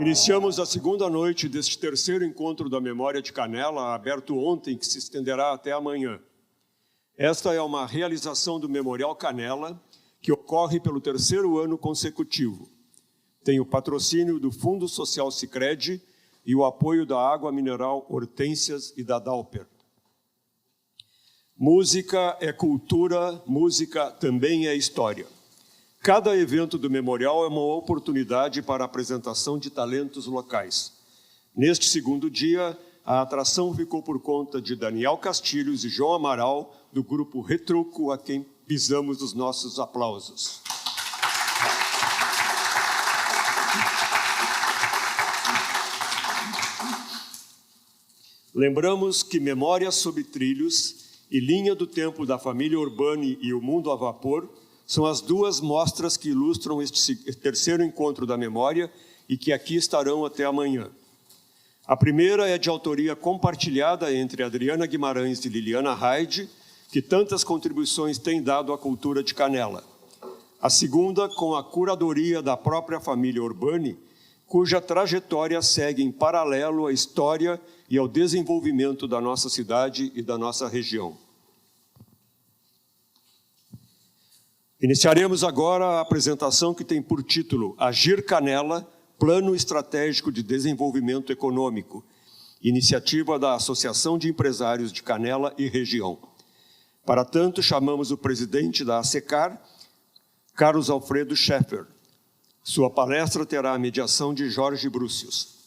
Iniciamos a segunda noite deste terceiro encontro da Memória de Canela, aberto ontem, que se estenderá até amanhã. Esta é uma realização do Memorial Canela, que ocorre pelo terceiro ano consecutivo. Tem o patrocínio do Fundo Social Sicredi e o apoio da Água Mineral Hortênsias e da Dalper. Música é cultura, música também é história. Cada evento do Memorial é uma oportunidade para a apresentação de talentos locais. Neste segundo dia, a atração ficou por conta de Daniel Castilhos e João Amaral, do grupo Retruco, a quem pisamos os nossos aplausos. Lembramos que Memórias sob Trilhos e Linha do Tempo da Família Urbani e o Mundo a Vapor são as duas mostras que ilustram este terceiro encontro da memória e que aqui estarão até amanhã. A primeira é de autoria compartilhada entre Adriana Guimarães e Liliana Haide, que tantas contribuições têm dado à cultura de Canela. A segunda, com a curadoria da própria família Urbani, cuja trajetória segue em paralelo à história e ao desenvolvimento da nossa cidade e da nossa região. Iniciaremos agora a apresentação que tem por título Agir Canela, Plano Estratégico de Desenvolvimento Econômico, iniciativa da Associação de Empresários de Canela e Região. Para tanto, chamamos o presidente da ASECAR, Carlos Alfredo Scheffer. Sua palestra terá a mediação de Jorge Brúcios.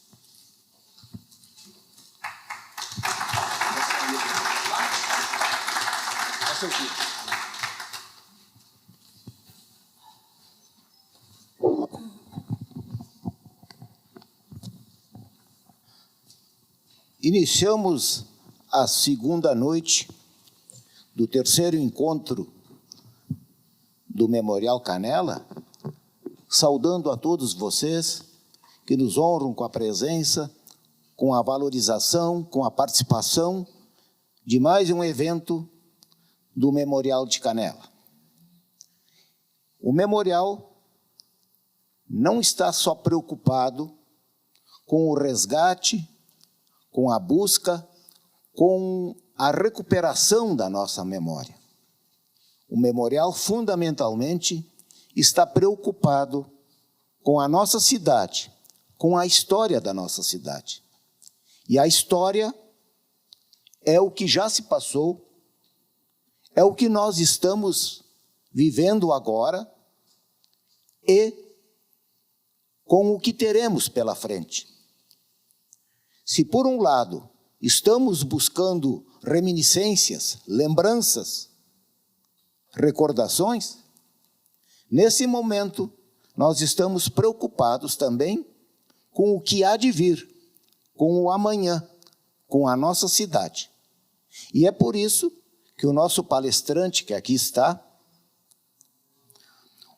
Iniciamos a segunda noite do terceiro encontro do Memorial Canela, saudando a todos vocês que nos honram com a presença, com a valorização, com a participação de mais um evento do Memorial de Canela. O Memorial não está só preocupado com o resgate, com a busca, com a recuperação da nossa memória. O Memorial, fundamentalmente, está preocupado com a nossa cidade, com a história da nossa cidade. E a história é o que já se passou, é o que nós estamos vivendo agora e com o que teremos pela frente. Se, por um lado, estamos buscando reminiscências, lembranças, recordações, nesse momento, nós estamos preocupados também com o que há de vir, com o amanhã, com a nossa cidade. E é por isso que o nosso palestrante, que aqui está,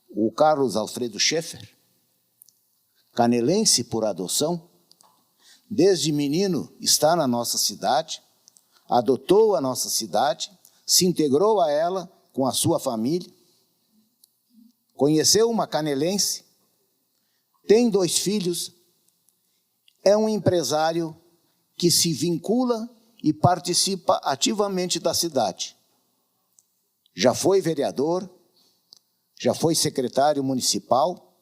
o Carlos Alfredo Scheffer, canelense por adoção, desde menino está na nossa cidade, adotou a nossa cidade, se integrou a ela com a sua família, conheceu uma canelense, tem 2 filhos, é um empresário que se vincula e participa ativamente da cidade. Já foi vereador, já foi secretário municipal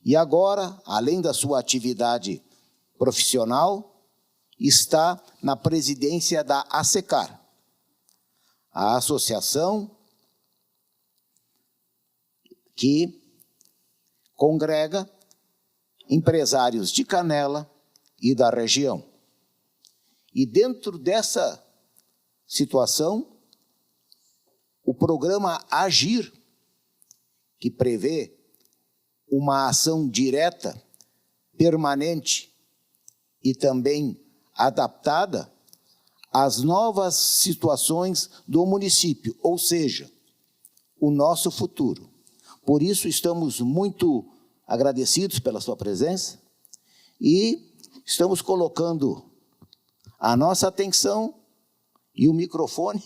e agora, além da sua atividade profissional, está na presidência da ASECAR, a associação que congrega empresários de Canela e da região. E dentro dessa situação, o programa Agir, que prevê uma ação direta, permanente e também adaptada às novas situações do município, ou seja, o nosso futuro. Por isso, estamos muito agradecidos pela sua presença, E estamos colocando a nossa atenção e o microfone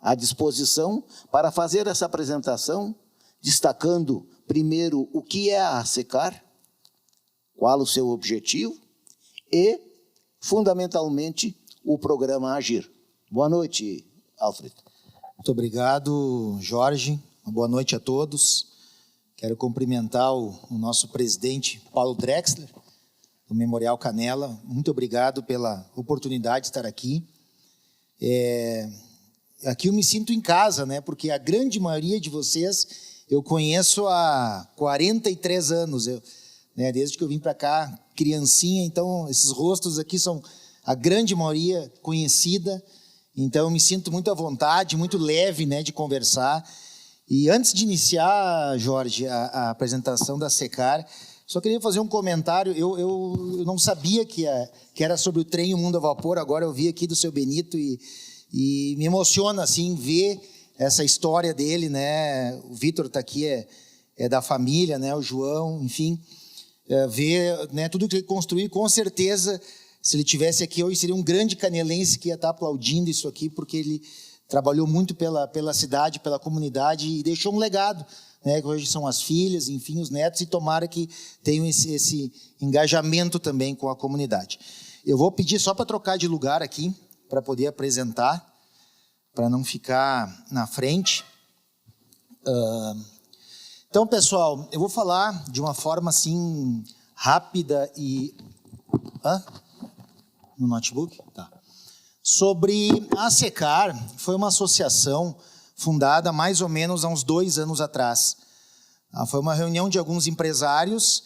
à disposição para fazer essa apresentação, destacando primeiro o que é a ASECAR, qual o seu objetivo e, fundamentalmente, o programa Agir. Boa noite, Alfredo. Muito obrigado, Jorge. Uma boa noite a todos. Quero cumprimentar o nosso presidente, Paulo Drexler, do Memorial Canela. Muito obrigado pela oportunidade de estar aqui. Aqui eu me sinto em casa, né? Porque a grande maioria de vocês eu conheço há 43 anos. Desde que eu vim para cá, criancinha, então esses rostos aqui são a grande maioria conhecida. Então eu me sinto muito à vontade, muito leve, né, de conversar. E antes de iniciar, Jorge, a apresentação da ASECAR, só queria fazer um comentário. Eu não sabia que era sobre o trem O Mundo a Vapor. Agora eu vi aqui do seu Benito e me emociona assim ver essa história dele, né? O Vitor está aqui, é da família, né? O João, enfim, ver, né, tudo que ele construiu. Com certeza, se ele tivesse aqui hoje, seria um grande canelense que ia estar aplaudindo isso aqui, porque ele trabalhou muito pela cidade, pela comunidade e deixou um legado, né, que hoje são as filhas, enfim, os netos, e tomara que tenham esse engajamento também com a comunidade. Eu vou pedir só para trocar de lugar aqui, para poder apresentar, para não ficar na frente. Então, pessoal, eu vou falar de uma forma assim rápida e... No notebook? Tá. Sobre a ASECAR. Foi uma associação fundada mais ou menos há uns 2 anos atrás. Foi uma reunião de alguns empresários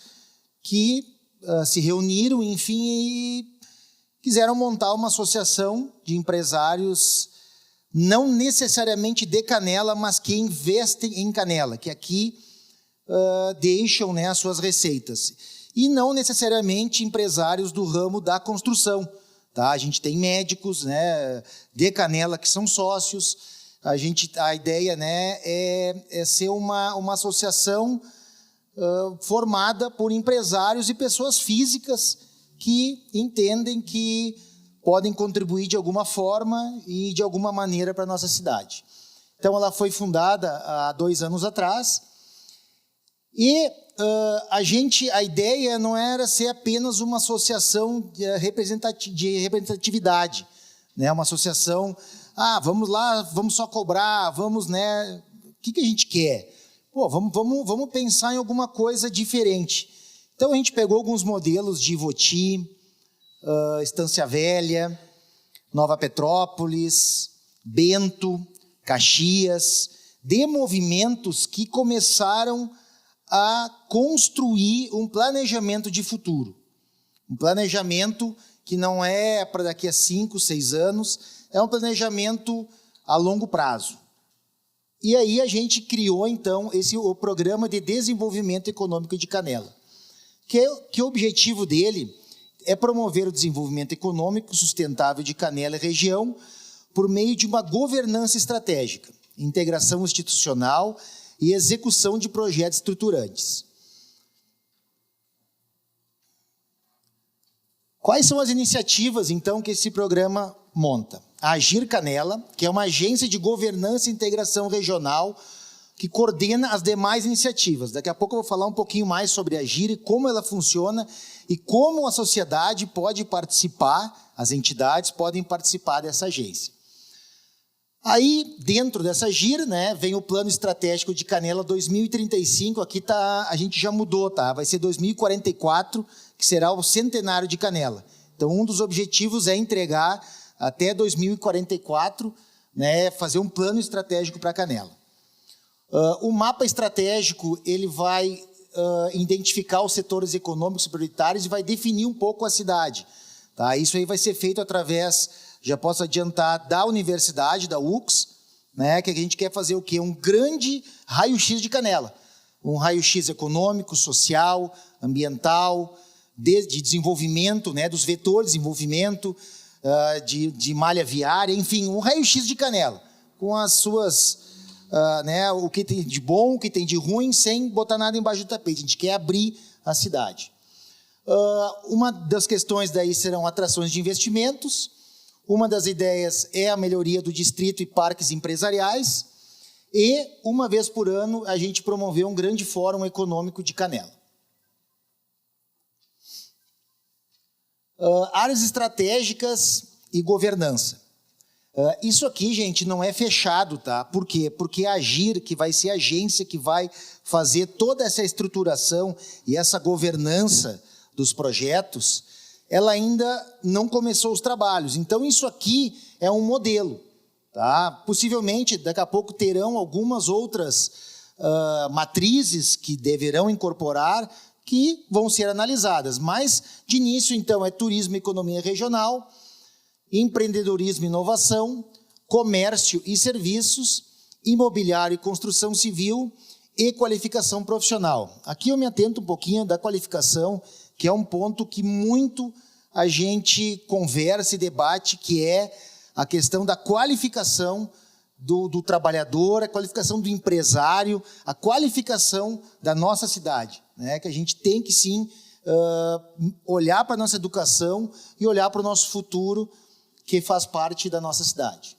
que se reuniram, enfim, e quiseram montar uma associação de empresários, não necessariamente de Canela, mas que investem em Canela, que aqui deixam, né, as suas receitas. E não necessariamente empresários do ramo da construção. Tá? A gente tem médicos, né, de Canela que são sócios. A ideia, né, é ser uma associação formada por empresários e pessoas físicas que entendem que podem contribuir de alguma forma e de alguma maneira para a nossa cidade. Então, ela foi fundada há 2 anos atrás e a ideia não era ser apenas uma associação de representatividade, né? Uma associação, vamos lá, vamos só cobrar, vamos, né? O que a gente quer? Vamos pensar em alguma coisa diferente. Então, a gente pegou alguns modelos de Ivoti, Estância Velha, Nova Petrópolis, Bento, Caxias, de movimentos que começaram a construir um planejamento de futuro. Um planejamento que não é para daqui a 5, 6 anos, é um planejamento a longo prazo. E aí a gente criou, então, o Programa de Desenvolvimento Econômico de Canela, que o objetivo dele é promover o desenvolvimento econômico sustentável de Canela e região por meio de uma governança estratégica, integração institucional e execução de projetos estruturantes. Quais são as iniciativas, então, que esse programa monta? A Agir Canela, que é uma agência de governança e integração regional que coordena as demais iniciativas. Daqui a pouco eu vou falar um pouquinho mais sobre a Agir e como ela funciona e como a sociedade pode participar, as entidades podem participar dessa agência. Aí, dentro dessa Agir, né, vem o Plano Estratégico de Canela 2035, aqui a gente já mudou, tá? Vai ser 2044, que será o centenário de Canela. Então, um dos objetivos é entregar até 2044, né, fazer um plano estratégico para Canela. O mapa estratégico, ele vai identificar os setores econômicos prioritários e vai definir um pouco a cidade. Tá? Isso aí vai ser feito através, já posso adiantar, da universidade, da UX, né, que a gente quer fazer o quê? Um grande raio-x de Canela. Um raio-x econômico, social, ambiental, de desenvolvimento, né, dos vetores de desenvolvimento, de malha viária, enfim, um raio-x de Canela, com as suas, né, o que tem de bom, o que tem de ruim, sem botar nada embaixo do tapete. A gente quer abrir a cidade. Uma das questões daí serão atrações de investimentos. Uma das ideias é a melhoria do distrito e parques empresariais. E, uma vez por ano, a gente promoveu um grande fórum econômico de Canela. Áreas estratégicas e governança. Isso aqui, gente, não é fechado, tá? Por quê? Porque a AGIR, que vai ser a agência que vai fazer toda essa estruturação e essa governança dos projetos, ela ainda não começou os trabalhos. Então, isso aqui é um modelo, tá? Possivelmente, daqui a pouco terão algumas outras matrizes que deverão incorporar, que vão ser analisadas. Mas, de início, então, é turismo e economia regional, empreendedorismo e inovação, comércio e serviços, imobiliário e construção civil e qualificação profissional. Aqui eu me atento um pouquinho da qualificação, que é um ponto que muito a gente conversa e debate, que é a questão da qualificação do trabalhador, a qualificação do empresário, a qualificação da nossa cidade, né? Que a gente tem que, sim, olhar para a nossa educação e olhar para o nosso futuro, que faz parte da nossa cidade.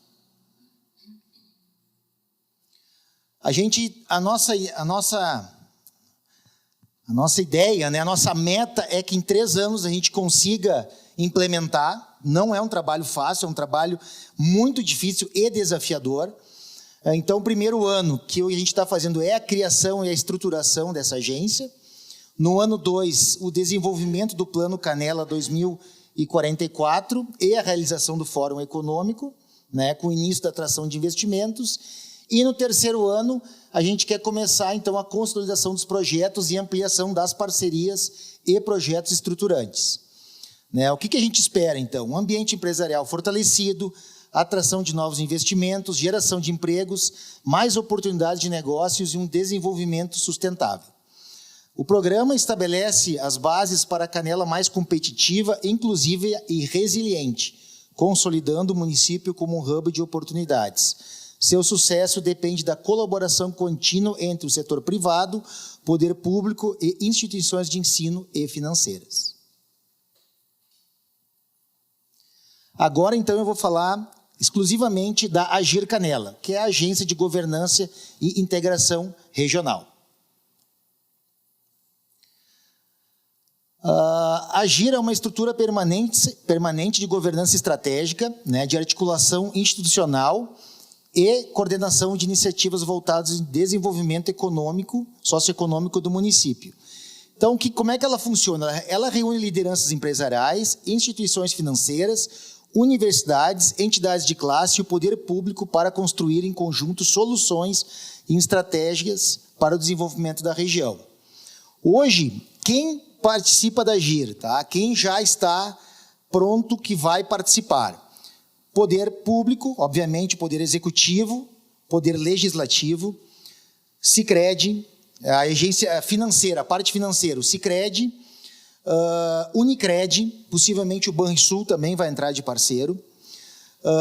A nossa ideia, né, a nossa meta é que em 3 anos a gente consiga implementar. Não é um trabalho fácil, é um trabalho muito difícil e desafiador. Então, o primeiro ano que a gente está fazendo é a criação e a estruturação dessa agência. No ano 2, o desenvolvimento do Plano Canela 2044 e a realização do Fórum Econômico, né, com o início da atração de investimentos. E no 3º ano, a gente quer começar, então, a consolidação dos projetos e ampliação das parcerias e projetos estruturantes. Né, o que a gente espera, então? Um ambiente empresarial fortalecido, atração de novos investimentos, geração de empregos, mais oportunidades de negócios e um desenvolvimento sustentável. O programa estabelece as bases para a Canela mais competitiva, inclusiva e resiliente, consolidando o município como um hub de oportunidades. Seu sucesso depende da colaboração contínua entre o setor privado, poder público e instituições de ensino e financeiras. Agora, então, eu vou falar exclusivamente da AGIR Canela, que é a Agência de Governança e Integração Regional. A AGIR é uma estrutura permanente de governança estratégica, né, de articulação institucional e coordenação de iniciativas voltadas em desenvolvimento econômico, socioeconômico do município. Então, como é que ela funciona? Ela reúne lideranças empresariais, instituições financeiras, universidades, entidades de classe e o poder público para construir em conjunto soluções e estratégias para o desenvolvimento da região. Hoje, quem participa da AGIR, tá? Quem já está pronto que vai participar? Poder público, obviamente, poder executivo, poder legislativo, Sicredi, a agência financeira, a parte financeira, o Sicredi, Unicred, possivelmente o Banrisul também vai entrar de parceiro.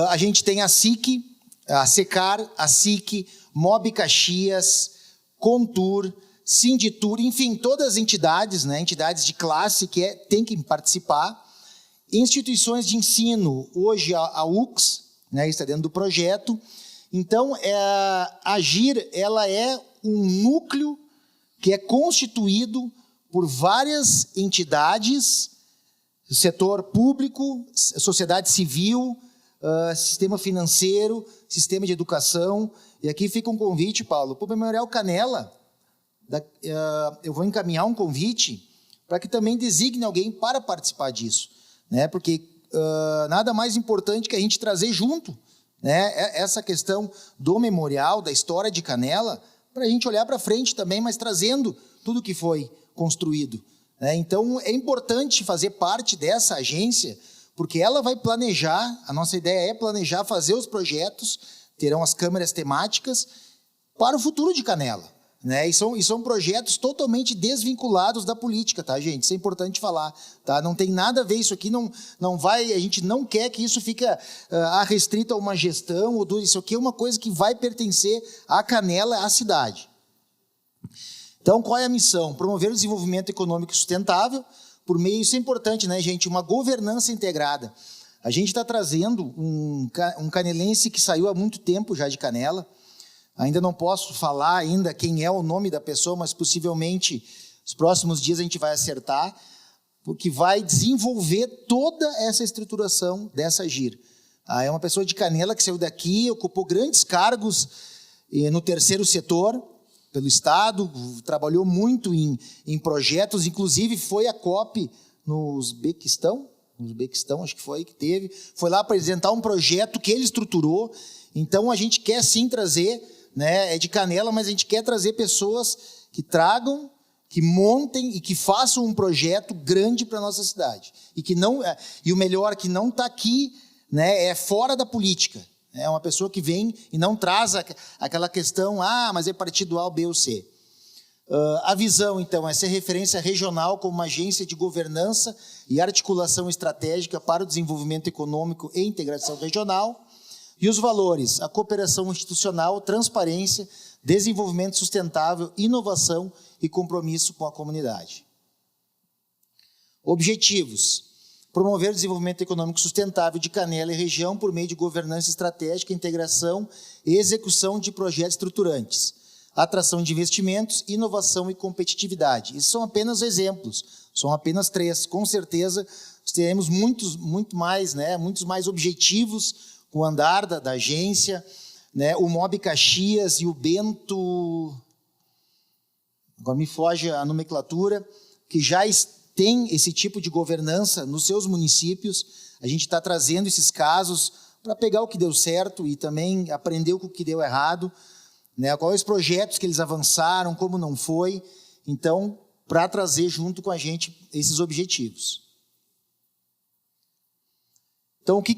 A gente tem a SIC, a Secar, a SIC, Mob Caxias, Contur, Sinditur, enfim, todas as entidades, né, entidades de classe que tem que participar. Instituições de ensino, hoje a UX, né, está dentro do projeto. Então, a AGIR, ela é um núcleo que é constituído por várias entidades, setor público, sociedade civil, sistema financeiro, sistema de educação. E aqui fica um convite, Paulo, para o Memorial Canela. Eu vou encaminhar um convite para que também designe alguém para participar disso, né? Porque nada mais importante que a gente trazer junto, né, essa questão do memorial, da história de Canela, para a gente olhar para frente também, mas trazendo tudo que foi construído, né? Então, é importante fazer parte dessa agência, porque ela vai planejar, a nossa ideia é planejar, fazer os projetos, terão as câmeras temáticas para o futuro de Canela, né? E são projetos totalmente desvinculados da política, tá, gente? Isso é importante falar, tá? Não tem nada a ver isso aqui, não vai, a gente não quer que isso fique restrito a uma gestão, isso aqui é uma coisa que vai pertencer à Canela, à cidade. Então, qual é a missão? Promover o desenvolvimento econômico sustentável, por meio, isso é importante, né, gente, uma governança integrada. A gente está trazendo um canelense que saiu há muito tempo já de Canela. Ainda não posso falar ainda quem é o nome da pessoa, mas possivelmente nos próximos dias a gente vai acertar, porque vai desenvolver toda essa estruturação dessa GIR. É uma pessoa de Canela que saiu daqui, ocupou grandes cargos no terceiro setor, pelo Estado, trabalhou muito em projetos, inclusive foi a COP no Uzbequistão, acho que foi que teve, foi lá apresentar um projeto que ele estruturou. Então a gente quer sim trazer, né, é de Canela, mas a gente quer trazer pessoas que tragam, que montem e que façam um projeto grande para a nossa cidade. E o melhor, que não está aqui, né, é fora da política. É uma pessoa que vem e não traz aquela questão, mas é partido A, B ou C. A visão, então, é ser referência regional como uma agência de governança e articulação estratégica para o desenvolvimento econômico e integração regional. E os valores, a cooperação institucional, transparência, desenvolvimento sustentável, inovação e compromisso com a comunidade. Objetivos: promover o desenvolvimento econômico sustentável de Canela e região por meio de governança estratégica, integração e execução de projetos estruturantes, atração de investimentos, inovação e competitividade. Esses são apenas exemplos, são apenas 3. Com certeza, teremos muitos mais objetivos com o andar da agência, né? O MOB Caxias e o Bento, agora me foge a nomenclatura, que já tem esse tipo de governança nos seus municípios. A gente está trazendo esses casos para pegar o que deu certo e também aprender o que deu errado, né? Quais os projetos que eles avançaram, como não foi. Então, para trazer junto com a gente esses objetivos. Então, o que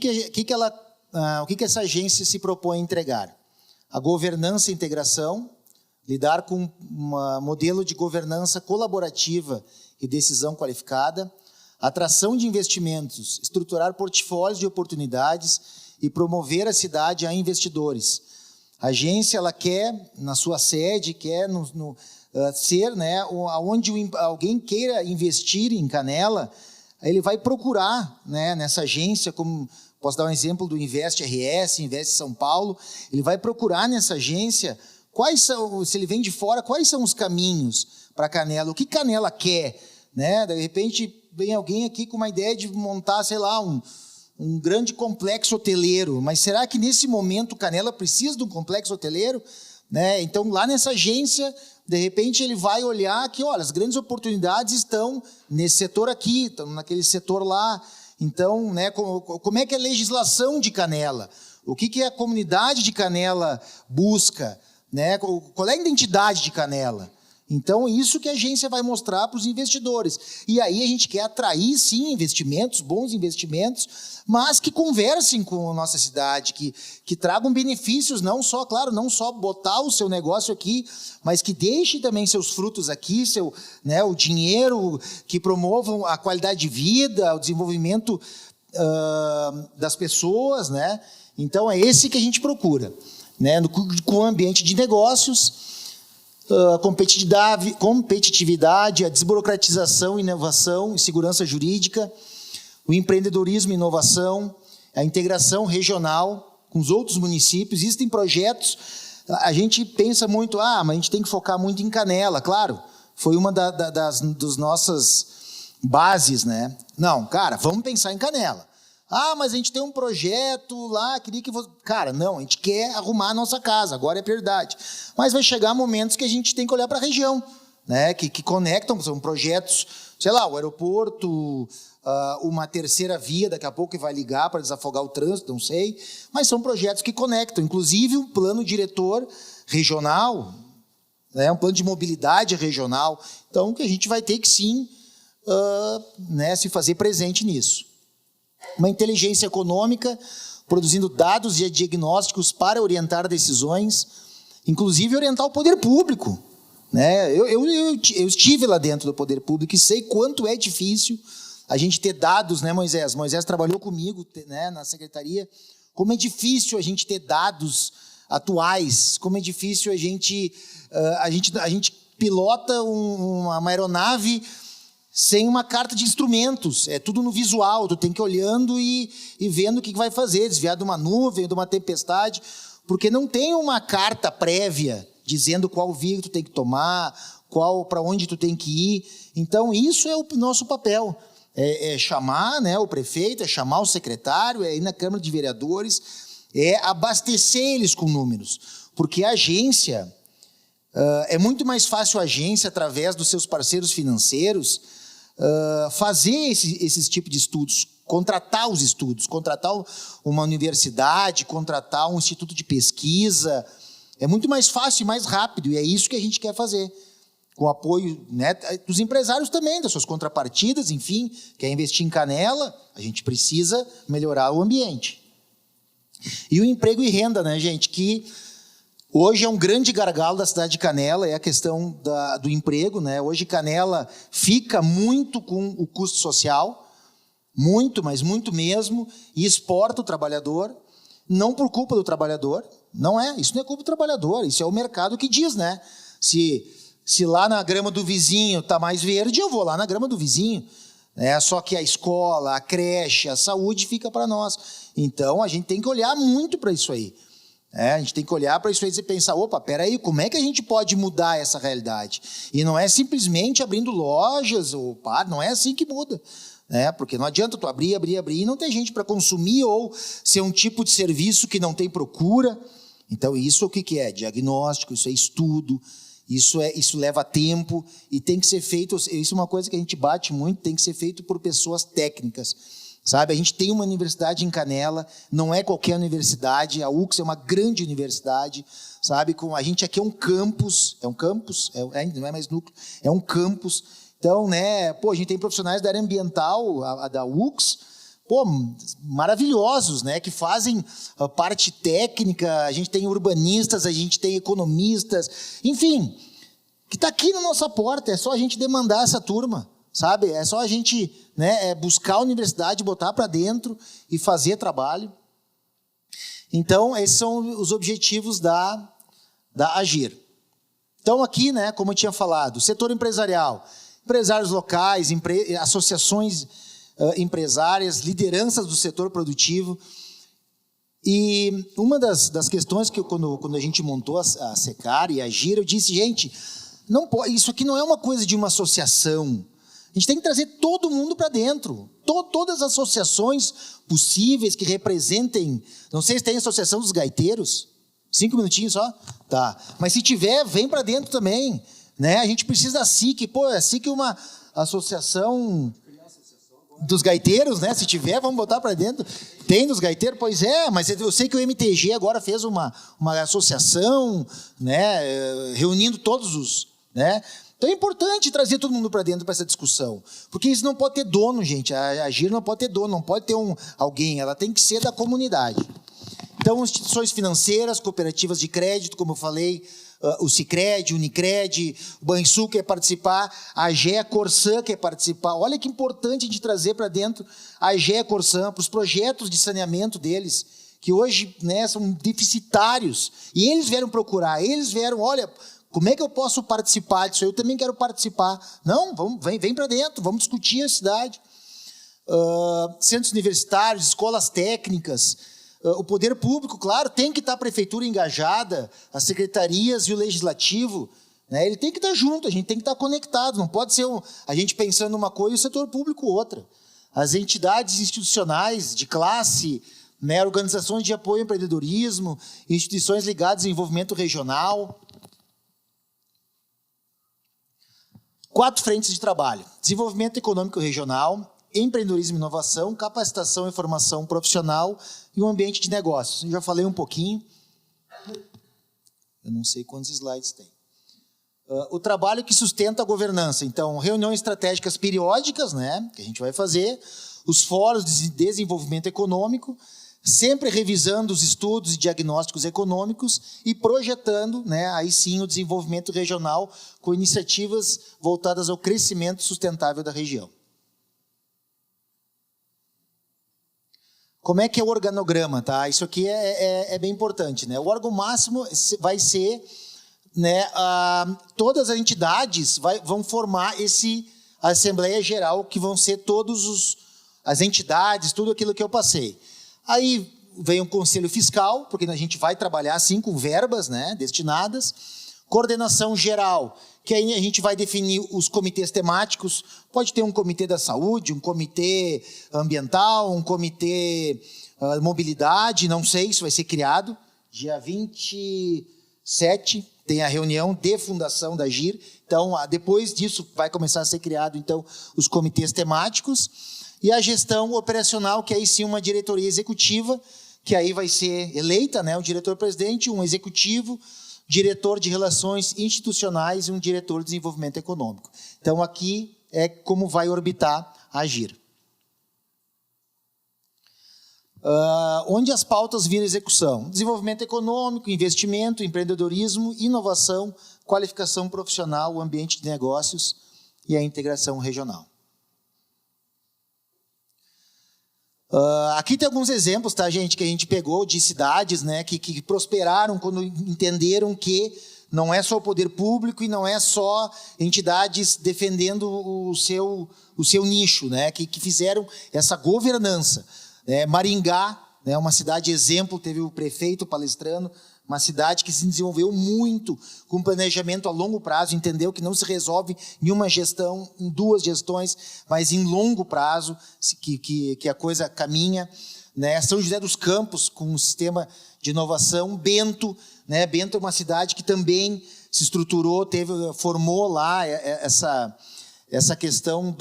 essa agência se propõe a entregar? A governança e integração, lidar com um modelo de governança colaborativa e decisão qualificada, atração de investimentos, estruturar portfólios de oportunidades e promover a cidade a investidores. A agência, ela quer, na sua sede, quer ser, né, onde alguém queira investir em Canela, ele vai procurar, né, nessa agência, como posso dar um exemplo do Invest RS, Invest São Paulo, ele vai procurar nessa agência se ele vem de fora, quais são os caminhos para Canela, o que Canela quer, né? De repente vem alguém aqui com uma ideia de montar, sei lá, um grande complexo hoteleiro, mas será que nesse momento Canela precisa de um complexo hoteleiro? Né? Então lá nessa agência, de repente ele vai olhar que, olha, as grandes oportunidades estão nesse setor aqui, estão naquele setor lá. Então, né, como é que é a legislação de Canela? O que a comunidade de Canela busca? Né? Qual é a identidade de Canela? Então, isso que a agência vai mostrar para os investidores. E aí a gente quer atrair, sim, investimentos, bons investimentos, mas que conversem com a nossa cidade, que tragam benefícios, não só botar o seu negócio aqui, mas que deixe também seus frutos aqui, o dinheiro, que promovam a qualidade de vida, o desenvolvimento das pessoas, né? Então, é esse que a gente procura, né? Com o ambiente de negócios, a competitividade, a desburocratização, inovação e segurança jurídica, o empreendedorismo e inovação, a integração regional com os outros municípios. Existem projetos, a gente pensa muito, mas a gente tem que focar muito em Canela, claro, foi uma das nossas bases, né? Não, cara, vamos pensar em Canela. Mas a gente tem um projeto lá, queria que você... Cara, não, a gente quer arrumar a nossa casa, agora é prioridade. Mas vai chegar momentos que a gente tem que olhar para a região, né? Que conectam, são projetos, sei lá, o aeroporto, uma terceira via, daqui a pouco que vai ligar para desafogar o trânsito, não sei. Mas são projetos que conectam, inclusive um plano diretor regional, né? Um plano de mobilidade regional. Então, que a gente vai ter que sim, se fazer presente nisso. Uma inteligência econômica, produzindo dados e diagnósticos para orientar decisões, inclusive orientar o poder público. Né? Eu estive lá dentro do poder público e sei quanto é difícil a gente ter dados, né, Moisés? Moisés trabalhou comigo, né, na secretaria. Como é difícil a gente ter dados atuais, como é difícil a gente pilota uma aeronave sem uma carta de instrumentos. É tudo no visual, tu tem que ir olhando e vendo o que vai fazer, desviar de uma nuvem, de uma tempestade, porque não tem uma carta prévia dizendo qual via tu tem que tomar, para onde tu tem que ir. Então, isso é o nosso papel. É chamar, né, o prefeito, é chamar o secretário, é ir na Câmara de Vereadores, é abastecer eles com números. Porque a agência, é muito mais fácil a agência, através dos seus parceiros financeiros, fazer esses tipos de estudos, contratar os estudos, contratar uma universidade, contratar um instituto de pesquisa. É muito mais fácil e mais rápido, e é isso que a gente quer fazer. Com o apoio, né, dos empresários também, das suas contrapartidas, enfim, quer investir em Canela, a gente precisa melhorar o ambiente. E o emprego e renda, né, gente, que hoje é um grande gargalo da cidade de Canela, é a questão do emprego, né? Hoje Canela fica muito com o custo social, muito, mas muito mesmo, e exporta o trabalhador, não por culpa do trabalhador, isso não é culpa do trabalhador, isso é o mercado que diz, né? Se lá na grama do vizinho está mais verde, eu vou lá na grama do vizinho. Só que a escola, a creche, a saúde fica para nós. Então, a gente tem que olhar muito para isso aí. A gente tem que olhar para isso aí e pensar, opa, peraí, como é que a gente pode mudar essa realidade? E não é simplesmente abrindo lojas, não é assim que muda. Porque não adianta tu abrir e não ter gente para consumir, ou ser um tipo de serviço que não tem procura. Então, isso o que é? Diagnóstico, isso é estudo. Isso leva tempo e tem que ser feito, isso é uma coisa que a gente bate muito, tem que ser feito por pessoas técnicas, sabe? A gente tem uma universidade em Canela, não é qualquer universidade, a UX é uma grande universidade, sabe? A gente aqui é um campus, não é mais núcleo, é um campus. Então, né, a gente tem profissionais da área ambiental, a da UX, maravilhosos, né, que fazem a parte técnica, a gente tem urbanistas, a gente tem economistas, enfim, que está aqui na nossa porta, é só a gente demandar essa turma, sabe? É só a gente, né, buscar a universidade, botar para dentro e fazer trabalho. Então, esses são os objetivos da Agir. Então, aqui, né, como eu tinha falado, setor empresarial, empresários locais, associações empresárias, lideranças do setor produtivo. E uma das questões que quando a gente montou a Secar e a Agir, eu disse, gente, não pode, isso aqui não é uma coisa de uma associação. A gente tem que trazer todo mundo para dentro. Todas as associações possíveis que representem. Não sei se tem a Associação dos Gaiteiros. 5 minutinhos só? Tá. Mas se tiver, vem para dentro também. Né? A gente precisa da SIC. A SIC é uma associação dos gaiteiros, né? Se tiver, vamos botar para dentro. Tem dos gaiteiros? Pois é, mas eu sei que o MTG agora fez uma associação, né? Reunindo todos os... Né? Então é importante trazer todo mundo para dentro para essa discussão. Porque isso não pode ter dono, gente. A Agir não pode ter dono, não pode ter alguém. Ela tem que ser da comunidade. Então, instituições financeiras, cooperativas de crédito, como eu falei, o Sicredi, o Unicred, o Banrisul quer participar, a AGEA Corsã quer participar. Olha que importante a gente trazer para dentro a AGEA Corsã, para os projetos de saneamento deles, que hoje, né, são deficitários. E eles vieram procurar, olha, como é que eu posso participar disso? Eu também quero participar. Não, vem para dentro, vamos discutir a cidade. Centros universitários, escolas técnicas. O poder público, claro, tem que estar a prefeitura engajada, as secretarias e o legislativo, né? Ele tem que estar junto, a gente tem que estar conectado, não pode ser a gente pensando uma coisa e o setor público outra. As entidades institucionais de classe, né, organizações de apoio ao empreendedorismo, instituições ligadas ao desenvolvimento regional. 4 frentes de trabalho: desenvolvimento econômico regional, empreendedorismo e inovação, capacitação e formação profissional e um ambiente de negócios. Eu já falei um pouquinho. Eu não sei quantos slides tem. O trabalho que sustenta a governança. Então, reuniões estratégicas periódicas, né, que a gente vai fazer, os fóruns de desenvolvimento econômico, sempre revisando os estudos e diagnósticos econômicos e projetando, né, aí sim, o desenvolvimento regional com iniciativas voltadas ao crescimento sustentável da região. Como é que é o organograma, tá? Isso aqui é bem importante, né? O órgão máximo vai ser, né, todas as entidades vão formar a Assembleia Geral, que vão ser as entidades, tudo aquilo que eu passei. Aí vem o Conselho Fiscal, porque a gente vai trabalhar assim com verbas, né, destinadas. Coordenação Geral, que aí a gente vai definir os comitês temáticos. Pode ter um comitê da saúde, um comitê ambiental, um comitê mobilidade, não sei, isso vai ser criado. Dia 27 tem a reunião de fundação da GIR. Então, depois disso, vai começar a ser criado, então, os comitês temáticos. E a gestão operacional, que aí sim uma diretoria executiva, que aí vai ser eleita, né, o diretor-presidente, um executivo, diretor de relações institucionais e um diretor de desenvolvimento econômico. Então, aqui é como vai orbitar a GIR. Onde as pautas viram execução? Desenvolvimento econômico, investimento, empreendedorismo, inovação, qualificação profissional, o ambiente de negócios e a integração regional. Aqui tem alguns exemplos, tá, gente, que a gente pegou de cidades, né, que prosperaram quando entenderam que não é só o poder público e não é só entidades defendendo o seu nicho, né, que fizeram essa governança. Maringá, né, uma cidade exemplo, teve o prefeito palestrando, uma cidade que se desenvolveu muito com planejamento a longo prazo, entendeu que não se resolve em uma gestão, em 2 gestões, mas em longo prazo, que a coisa caminha. Né? São José dos Campos, com um sistema de inovação. Bento, né? Bento é uma cidade que também se estruturou, formou lá essa questão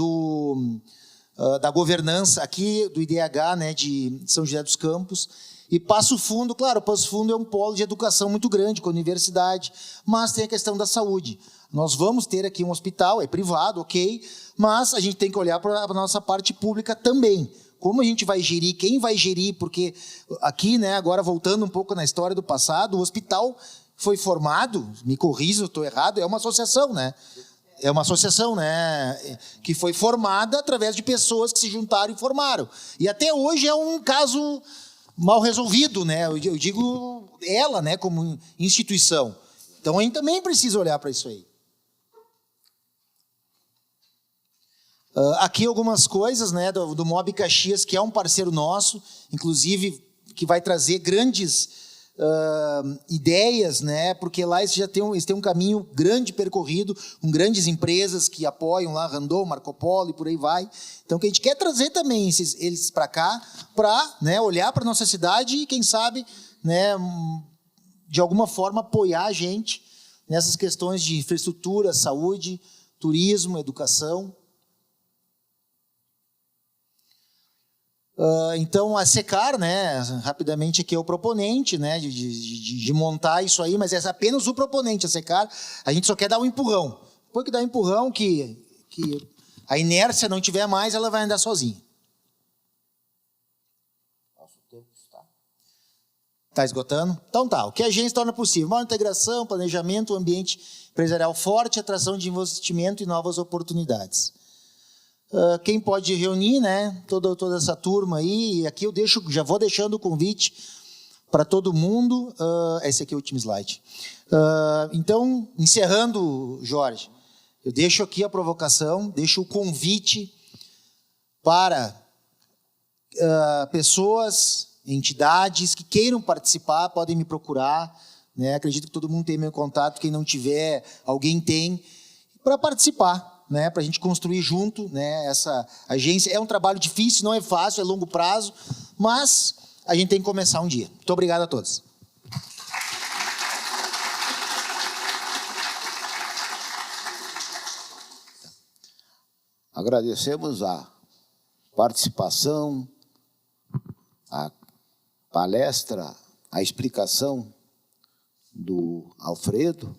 da governança aqui, do IDH, né, de São José dos Campos. E Passo Fundo, claro, Passo Fundo é um polo de educação muito grande, com a universidade, mas tem a questão da saúde. Nós vamos ter aqui um hospital, é privado, ok, mas a gente tem que olhar para a nossa parte pública também. Como a gente vai gerir, quem vai gerir, porque aqui, né, agora voltando um pouco na história do passado, o hospital foi formado, me corrija se eu estou errado, é uma associação, né? É uma associação, né, que foi formada através de pessoas que se juntaram e formaram. E até hoje é um caso mal resolvido, né? Eu digo ela, né, como instituição. Então a gente também precisa olhar para isso aí. Aqui algumas coisas, né, do Mob Caxias, que é um parceiro nosso, inclusive que vai trazer grandes ideias, né, porque lá eles têm um caminho grande percorrido, com grandes empresas que apoiam lá, Randon, Marco Polo e por aí vai. Então, que a gente quer trazer também eles para cá, para, né, olhar para a nossa cidade e, quem sabe, né, de alguma forma apoiar a gente nessas questões de infraestrutura, saúde, turismo, educação. Então, a Secar, né, rapidamente aqui é o proponente, né, de montar isso aí, mas é apenas o proponente, a Secar. A gente só quer dar um empurrão. Depois que dá um empurrão, que a inércia não tiver mais, ela vai andar sozinha. Está esgotando? Então tá, o que a gente torna possível? Maior integração, planejamento, ambiente empresarial forte, atração de investimento e novas oportunidades. Quem pode reunir, né, toda essa turma aí, e aqui eu já vou deixando o convite para todo mundo. Esse aqui é o último slide. Então, encerrando, Jorge, eu deixo aqui a provocação, deixo o convite para pessoas, entidades que queiram participar, podem me procurar, né? Acredito que todo mundo tem meu contato, quem não tiver, alguém tem, para participar. Né, para a gente construir junto, né, essa agência. É um trabalho difícil, não é fácil, é longo prazo, mas a gente tem que começar um dia. Muito obrigado a todos. Agradecemos a participação, a palestra, a explicação do Alfredo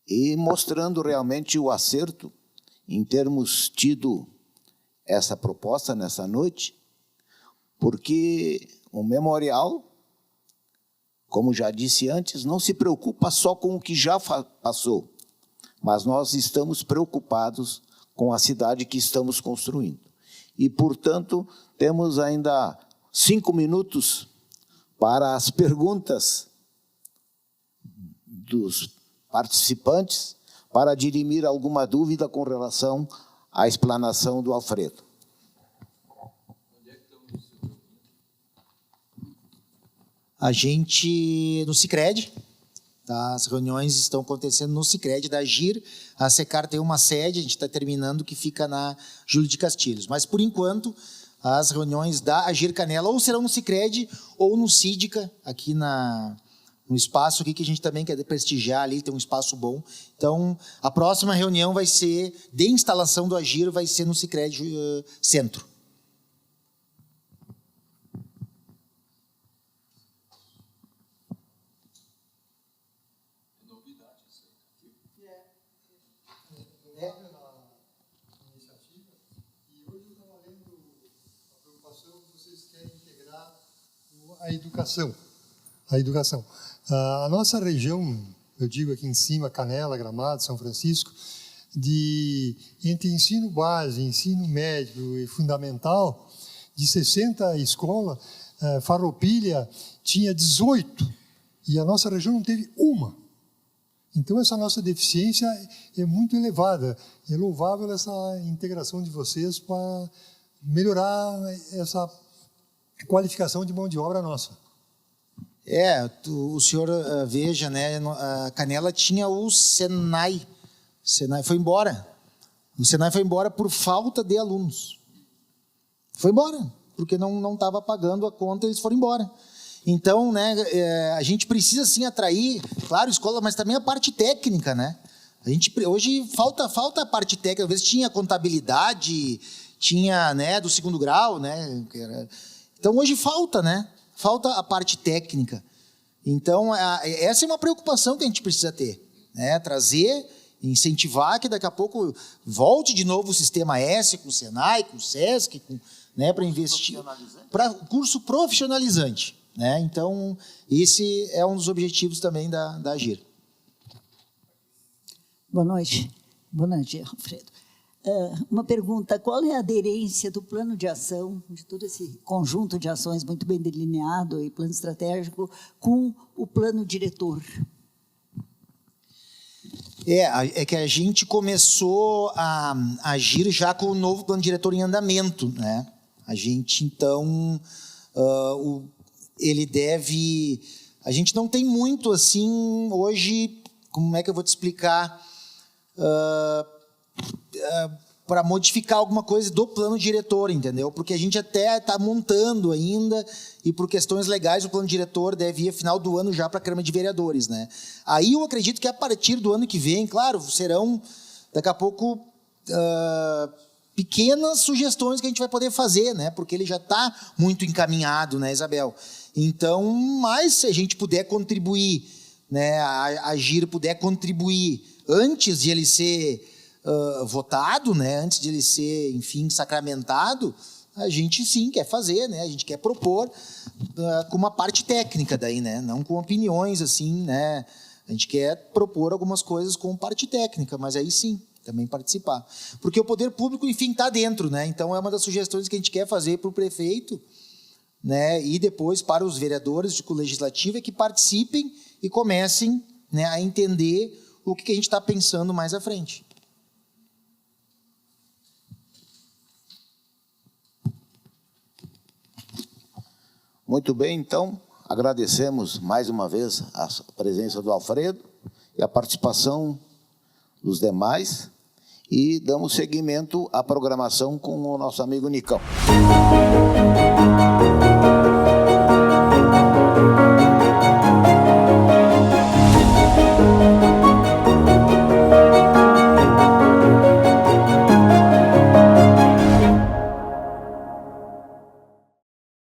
e mostrando realmente o acerto em termos tido essa proposta nessa noite, porque o memorial, como já disse antes, não se preocupa só com o que já passou, mas nós estamos preocupados com a cidade que estamos construindo. E, portanto, temos ainda 5 minutos para as perguntas dos participantes, para dirimir alguma dúvida com relação à explanação do Alfredo. A gente, no Sicredi, tá? As reuniões estão acontecendo no Sicredi da AGIR. A Secar tem uma sede, a gente está terminando, que fica na Júlio de Castilhos. Mas, por enquanto, as reuniões da AGIR Canela ou serão no Sicredi ou no Sídica, aqui no espaço aqui que a gente também quer prestigiar ali, tem um espaço bom. Então, a próxima reunião vai ser, de instalação do AGIR, vai ser no Sicredi Centro. A educação. A nossa região, eu digo aqui em cima, Canela, Gramado, São Francisco, entre ensino base, ensino médio e fundamental, de 60 escolas, Farroupilha tinha 18, e a nossa região não teve uma. Então, essa nossa deficiência é muito elevada. É louvável essa integração de vocês para melhorar essa qualificação de mão de obra nossa. O senhor veja, né? A Canela tinha o Senai. O Senai foi embora. O Senai foi embora por falta de alunos. Foi embora, porque não estava pagando a conta, eles foram embora. Então, né, a gente precisa sim atrair, claro, escola, mas também a parte técnica, né? Hoje falta a parte técnica. Às vezes tinha contabilidade, tinha, né, do segundo grau, né? Então hoje falta, né? Falta a parte técnica. Então, essa é uma preocupação que a gente precisa ter, né? Trazer, incentivar que daqui a pouco volte de novo o Sistema S com o Senai, com o SESC, né, para investir. Para curso profissionalizante. Né? Então, esse é um dos objetivos também da AGIR. Boa noite. Boa noite, Alfredo. Uma pergunta, qual é a aderência do plano de ação, de todo esse conjunto de ações muito bem delineado e plano estratégico, com o plano diretor? É que a gente começou a agir já com o novo plano diretor em andamento, né? A gente, então, ele deve... A gente não tem muito, assim, hoje, como é que eu vou te explicar... para modificar alguma coisa do plano diretor, entendeu? Porque a gente até está montando ainda e por questões legais o plano diretor deve ir final do ano já para a Câmara de Vereadores, né? Aí eu acredito que a partir do ano que vem, claro, serão daqui a pouco pequenas sugestões que a gente vai poder fazer, né? Porque ele já está muito encaminhado, né, Isabel? Então, mas se a gente puder contribuir, né, a AGIR puder contribuir antes de ele ser votado, né, antes de ele ser, enfim, sacramentado, a gente sim quer fazer, né, a gente quer propor com uma parte técnica daí, né, não com opiniões assim, né, a gente quer propor algumas coisas com parte técnica, mas aí sim, também participar. Porque o poder público, enfim, está dentro, né, então é uma das sugestões que a gente quer fazer para o prefeito, né, e depois para os vereadores do legislativo é que participem e comecem, né, a entender o que a gente está pensando mais à frente. Muito bem, então, agradecemos mais uma vez a presença do Alfredo e a participação dos demais e damos seguimento à programação com o nosso amigo Nicão.